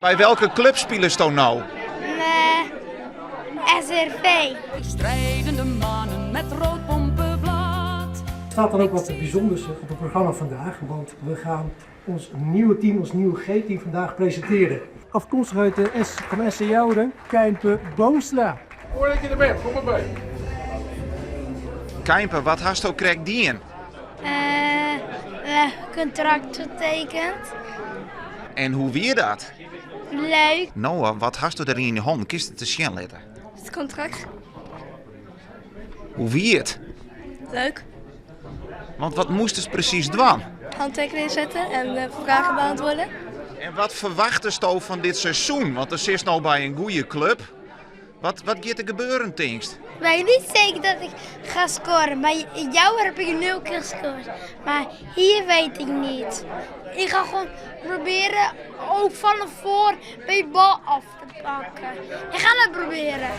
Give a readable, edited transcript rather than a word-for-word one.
Bij welke club spelen ze nou? SRV. Strijdende mannen met rood pompenblad. Er staat dan ook wat bijzonders op het programma vandaag, want we gaan ons nieuwe team, ons nieuwe G-team vandaag presenteren. Afkomstig uit de van SC Jouden, Kijmpe Boomsla. Hoor dat je er bent, kom maar bij. Kijmpe, wat hast ook krijgt die in? Contract getekend. En hoe weer dat? Leuk. Noah, wat hast u er in je hand? Kist het te zien letten? Het contract. Hoe wie het? Leuk. Want wat moest ze precies doen? Handtekeningen zetten en vragen beantwoorden. En wat verwachten ze van dit seizoen? Want er zit nou bij een goede club. Wat gaat er gebeuren, Tingst? Ik weet niet zeker dat ik ga scoren. Bij jou heb ik 0 keer gescoord. Maar hier weet ik niet. Ik ga gewoon proberen ook van voor bij de bal af te pakken. Ik ga het proberen.